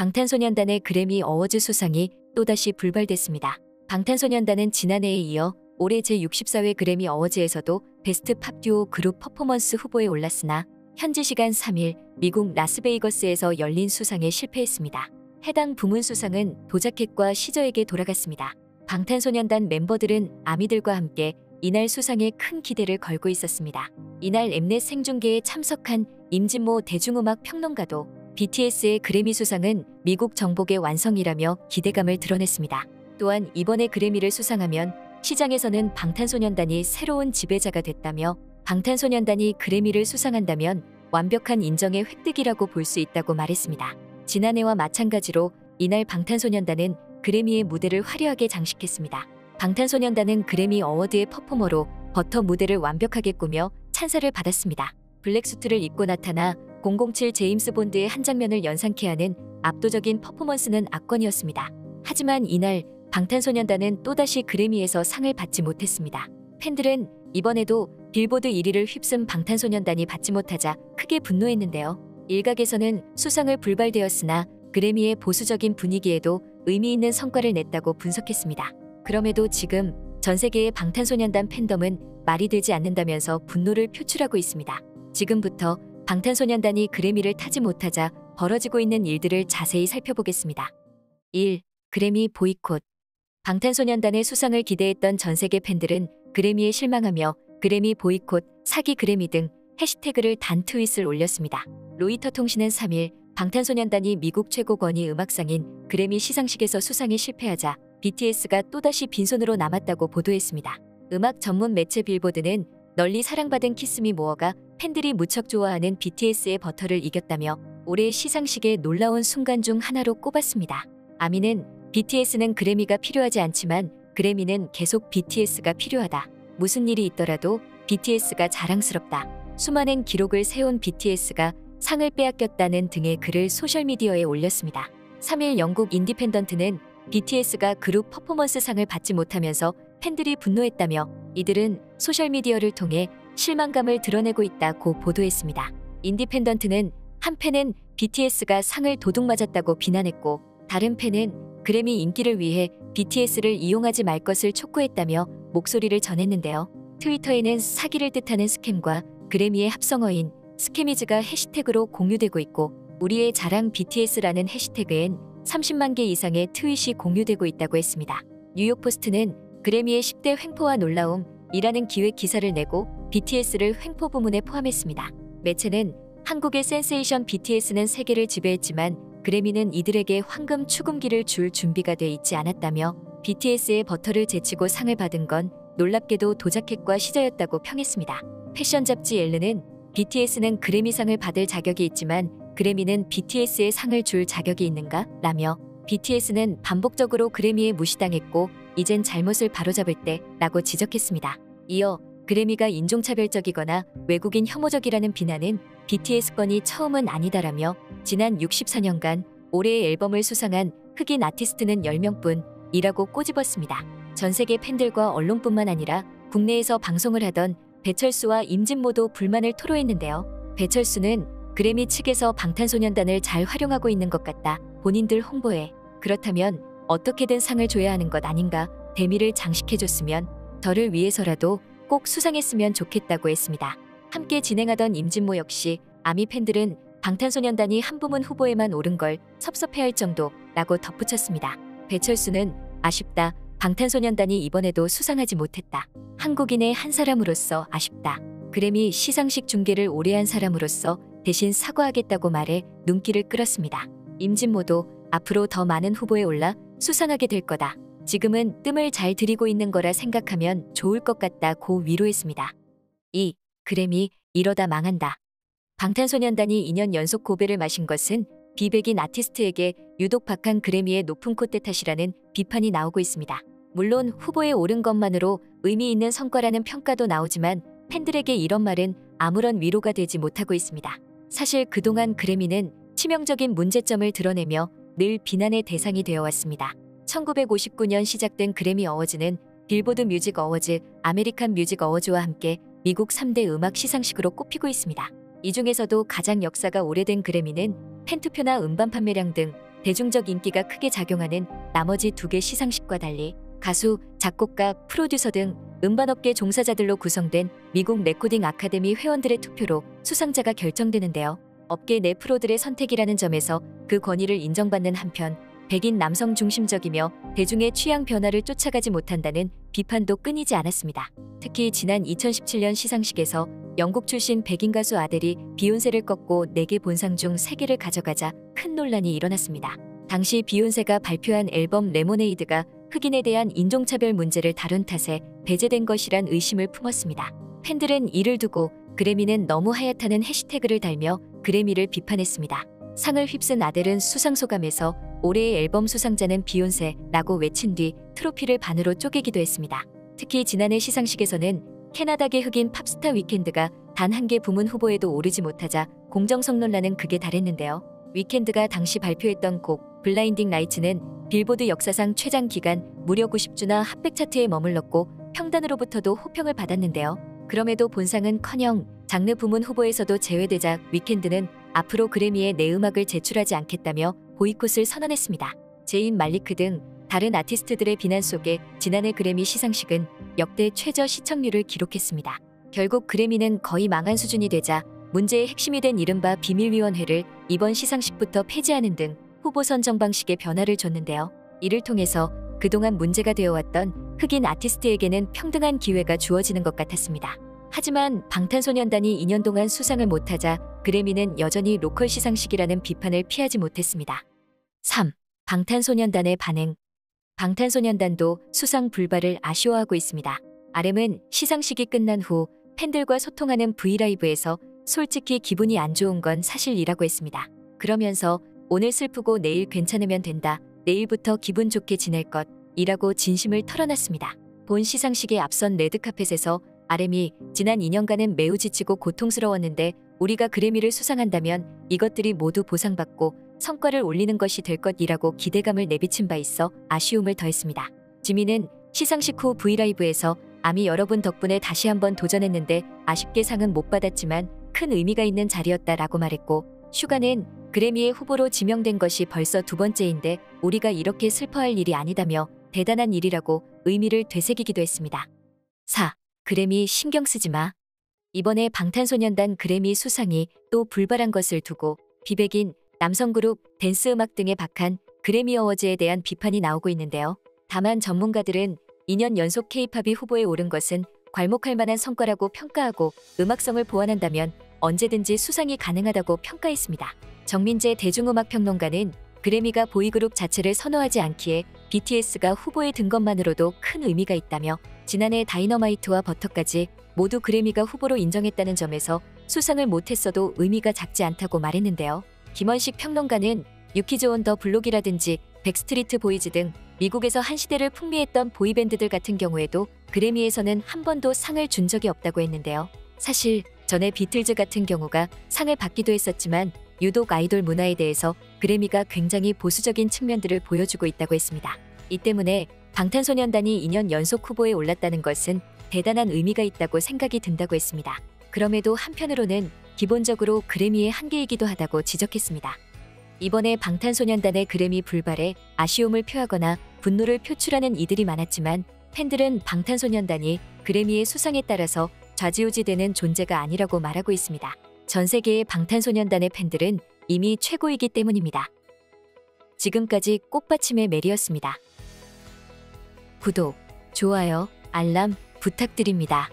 방탄소년단의 그래미 어워즈 수상이 또다시 불발됐습니다. 방탄소년단은 지난해에 이어 올해 제64회 그래미 어워즈에서도 베스트 팝 듀오 그룹 퍼포먼스 후보에 올랐으나 현지 시간 3일 미국 라스베이거스에서 열린 수상에 실패했습니다. 해당 부문 수상은 도자켓과 시저에게 돌아갔습니다. 방탄소년단 멤버들은 아미들과 함께 이날 수상에 큰 기대를 걸고 있었습니다. 이날 엠넷 생중계에 참석한 임진모 대중음악 평론가도 BTS의 그래미 수상은 미국 정복의 완성이라며 기대감을 드러냈습니다. 또한 이번에 그래미를 수상하면 시장에서는 방탄소년단이 새로운 지배자가 됐다며 방탄소년단이 그래미를 수상한다면 완벽한 인정의 획득이라고 볼 수 있다고 말했습니다. 지난해와 마찬가지로 이날 방탄소년단은 그래미의 무대를 화려하게 장식했습니다. 방탄소년단은 그래미 어워드의 퍼포머로 버터 무대를 완벽하게 꾸며 찬사를 받았습니다. 블랙수트를 입고 나타나 007 제임스 본드의 한 장면을 연상케 하는 압도적인 퍼포먼스는 압권이었습니다. 하지만 이날 방탄소년단은 또다시 그래미에서 상을 받지 못했습니다. 팬들은 이번에도 빌보드 1위를 휩쓴 방탄소년단이 받지 못하자 크게 분노했는데요. 일각에서는 수상을 불발되었으나 그래미의 보수적인 분위기에도 의미 있는 성과를 냈다고 분석했습니다. 그럼에도 지금 전 세계의 방탄소년단 팬덤은 말이 되지 않는다면서 분노를 표출하고 있습니다. 지금부터 방탄소년단이 그래미를 타지 못하자 벌어지고 있는 일들을 자세히 살펴보겠습니다. 1. 그래미 보이콧. 방탄소년단의 수상을 기대했던 전 세계 팬들은 그래미에 실망하며 그래미 보이콧, 사기 그래미 등 해시태그를 단 트윗을 올렸습니다. 로이터 통신은 3일 방탄소년단이 미국 최고 권위 음악상인 그래미 시상식에서 수상에 실패하자 BTS가 또다시 빈손으로 남았다고 보도했습니다. 음악 전문 매체 빌보드는 널리 사랑받은 키스미 모어가 팬들이 무척 좋아하는 BTS의 버터를 이겼다며 올해 시상식의 놀라운 순간 중 하나로 꼽았습니다. 아미는 BTS는 그래미가 필요하지 않지만 그래미는 계속 BTS가 필요하다. 무슨 일이 있더라도 BTS가 자랑스럽다. 수많은 기록을 세운 BTS가 상을 빼앗겼다는 등의 글을 소셜미디어에 올렸습니다. 3일 영국 인디펜던트는 BTS가 그룹 퍼포먼스 상을 받지 못하면서 팬들이 분노했다며 이들은 소셜미디어를 통해 실망감을 드러내고 있다고 보도했습니다. 인디펜던트는 한 팬은 BTS가 상을 도둑맞았다고 비난했고 다른 팬은 그래미 인기를 위해 BTS를 이용하지 말 것을 촉구했다며 목소리를 전했는데요. 트위터에는 사기를 뜻하는 스캠과 그래미의 합성어인 스캐미즈가 해시태그로 공유되고 있고 우리의 자랑 BTS라는 해시태그엔 30만 개 이상의 트윗이 공유되고 있다고 했습니다. 뉴욕포스트는 그래미의 10대 횡포와 놀라움이라는 기획 기사를 내고 BTS를 횡포 부문에 포함했습니다. 매체는 한국의 센세이션 BTS는 세계를 지배했지만 그래미는 이들에게 황금 추금기를 줄 준비가 돼 있지 않았다며 BTS의 버터를 제치고 상을 받은 건 놀랍게도 도자켓과 시저였다고 평했습니다. 패션 잡지 엘르는 BTS는 그래미상을 받을 자격이 있지만 그래미는 BTS의 상을 줄 자격이 있는가? 라며 BTS는 반복적으로 그래미에 무시당했고 이젠 잘못을 바로잡을 때 라고 지적했습니다. 이어 그래미가 인종차별적이거나 외국인 혐오적이라는 비난은 BTS 건이 처음은 아니다라며 지난 64년간 올해의 앨범을 수상한 흑인 아티스트는 10명뿐이라고 꼬집었습니다. 전 세계 팬들과 언론뿐만 아니라 국내에서 방송을 하던 배철수와 임진모도 불만을 토로했는데요. 배철수는 그래미 측에서 방탄소년단을 잘 활용하고 있는 것 같다. 본인들 홍보에. 그렇다면 어떻게든 상을 줘야 하는 것 아닌가. 대미를 장식해줬으면 저를 위해서라도 꼭 수상했으면 좋겠다고 했습니다. 함께 진행하던 임진모 역시 아미 팬들은 방탄소년단이 한 부문 후보에만 오른 걸 섭섭해할 정도라고 덧붙였습니다. 배철수는 아쉽다. 방탄소년단이 이번에도 수상하지 못했다. 한국인의 한 사람으로서 아쉽다. 그래미 시상식 중계를 오래 한 사람으로서 대신 사과하겠다고 말해 눈길을 끌었습니다. 임진모도 앞으로 더 많은 후보에 올라 수상하게 될 거다. 지금은 뜸을 잘 들이고 있는 거라 생각하면 좋을 것 같다고 위로했습니다. 2. 그래미 이러다 망한다. 방탄소년단이 2년 연속 고배를 마신 것은 비백인 아티스트에게 유독 박한 그래미의 높은 콧대 탓이라는 비판이 나오고 있습니다. 물론 후보에 오른 것만으로 의미 있는 성과라는 평가도 나오지만 팬들에게 이런 말은 아무런 위로가 되지 못하고 있습니다. 사실 그동안 그래미는 치명적인 문제점을 드러내며 늘 비난의 대상이 되어 왔습니다. 1959년 시작된 그래미 어워즈는 빌보드 뮤직 어워즈, 아메리칸 뮤직 어워즈와 함께 미국 3대 음악 시상식으로 꼽히고 있습니다. 이 중에서도 가장 역사가 오래된 그래미는 팬투표나 음반 판매량 등 대중적 인기가 크게 작용하는 나머지 두 개 시상식과 달리 가수, 작곡가, 프로듀서 등 음반업계 종사자들로 구성된 미국 레코딩 아카데미 회원들의 투표로 수상자가 결정되는데요. 업계 내 프로들의 선택이라는 점에서 그 권위를 인정받는 한편 백인 남성 중심적이며 대중의 취향 변화를 쫓아가지 못한다는 비판도 끊이지 않았습니다. 특히 지난 2017년 시상식에서 영국 출신 백인 가수 아델이 비욘세를 꺾고 4개 본상 중 3개를 가져가자 큰 논란이 일어났습니다. 당시 비욘세가 발표한 앨범 레모네이드가 흑인에 대한 인종차별 문제를 다룬 탓에 배제된 것이란 의심을 품었습니다. 팬들은 이를 두고 그래미는 너무 하얗다는 해시태그를 달며 그래미를 비판했습니다. 상을 휩쓴 아델은 수상 소감에서 올해의 앨범 수상자는 비욘세라고 외친 뒤 트로피를 반으로 쪼개기도 했습니다. 특히 지난해 시상식에서는 캐나다계 흑인 팝스타 위켄드가 단 한 개 부문 후보에도 오르지 못하자 공정성 논란은 극에 달했는데요. 위켄드가 당시 발표했던 곡 블라인딩 라이츠는 빌보드 역사상 최장 기간 무려 90주나 핫백 차트에 머물렀고 평단으로부터도 호평을 받았는데요. 그럼에도 본상은커녕 장르 부문 후보에서도 제외되자 위켄드는 앞으로 그래미에 내 음악을 제출하지 않겠다며 보이콧을 선언했습니다. 제인 말리크 등 다른 아티스트들의 비난 속에 지난해 그래미 시상식은 역대 최저 시청률을 기록했습니다. 결국 그래미는 거의 망한 수준이 되자 문제의 핵심이 된 이른바 비밀위원회를 이번 시상식부터 폐지하는 등 후보 선정 방식에 변화를 줬는데요. 이를 통해서 그동안 문제가 되어왔던 흑인 아티스트에게는 평등한 기회가 주어지는 것 같았습니다. 하지만 방탄소년단이 2년 동안 수상을 못하자 그래미는 여전히 로컬 시상식이라는 비판을 피하지 못했습니다. 3. 방탄소년단의 반응. 방탄소년단도 수상 불발을 아쉬워하고 있습니다. RM은 시상식이 끝난 후 팬들과 소통하는 브이라이브에서 솔직히 기분이 안 좋은 건 사실이라고 했습니다. 그러면서 오늘 슬프고 내일 괜찮으면 된다. 내일부터 기분 좋게 지낼 것 이라고 진심을 털어놨습니다. 본 시상식에 앞선 레드카펫에서 RM이 지난 2년간은 매우 지치고 고통스러웠는데 우리가 그래미를 수상한다면 이것들이 모두 보상받고 성과를 올리는 것이 될 것이라고 기대감을 내비친 바 있어 아쉬움을 더했습니다. 지민은 시상식 후 브이라이브에서 아미 여러분 덕분에 다시 한번 도전했는데 아쉽게 상은 못 받았지만 큰 의미가 있는 자리였다라고 말했고 슈가는 그래미의 후보로 지명된 것이 벌써 2번째인데 우리가 이렇게 슬퍼할 일이 아니다며 대단한 일이라고 의미를 되새기기도 했습니다. 4. 그래미 신경 쓰지 마. 이번에 방탄소년단 그래미 수상이 또 불발한 것을 두고 비백인, 남성그룹, 댄스음악 등에 박한 그래미 어워즈에 대한 비판이 나오고 있는데요. 다만 전문가들은 2년 연속 K-팝이 후보에 오른 것은 괄목할 만한 성과라고 평가하고 음악성을 보완한다면 언제든지 수상이 가능하다고 평가했습니다. 정민재 대중음악평론가는 그래미가 보이그룹 자체를 선호하지 않기에 BTS가 후보에 든 것만으로도 큰 의미가 있다며 지난해 다이너마이트와 버터까지 모두 그래미가 후보로 인정했다는 점에서 수상을 못했어도 의미가 작지 않다고 말했는데요. 김원식 평론가는 유키즈 온 더 블록이라든지 백스트리트 보이즈 등 미국에서 한 시대를 풍미했던 보이밴드들 같은 경우에도 그래미에서는 한 번도 상을 준 적이 없다고 했는데요. 사실 전에 비틀즈 같은 경우가 상을 받기도 했었지만 유독 아이돌 문화에 대해서 그래미가 굉장히 보수적인 측면들을 보여주고 있다고 했습니다. 이 때문에 방탄소년단이 2년 연속 후보에 올랐다는 것은 대단한 의미가 있다고 생각이 든다고 했습니다. 그럼에도 한편으로는 기본적으로 그래미의 한계이기도 하다고 지적했습니다. 이번에 방탄소년단의 그래미 불발에 아쉬움을 표하거나 분노를 표출하는 이들이 많았지만 팬들은 방탄소년단이 그래미의 수상에 따라서 좌지우지되는 존재가 아니라고 말하고 있습니다. 전 세계의 방탄소년단의 팬들은 이미 최고이기 때문입니다. 지금까지 꽃받침의 메리였습니다. 구독, 좋아요, 알람 부탁드립니다.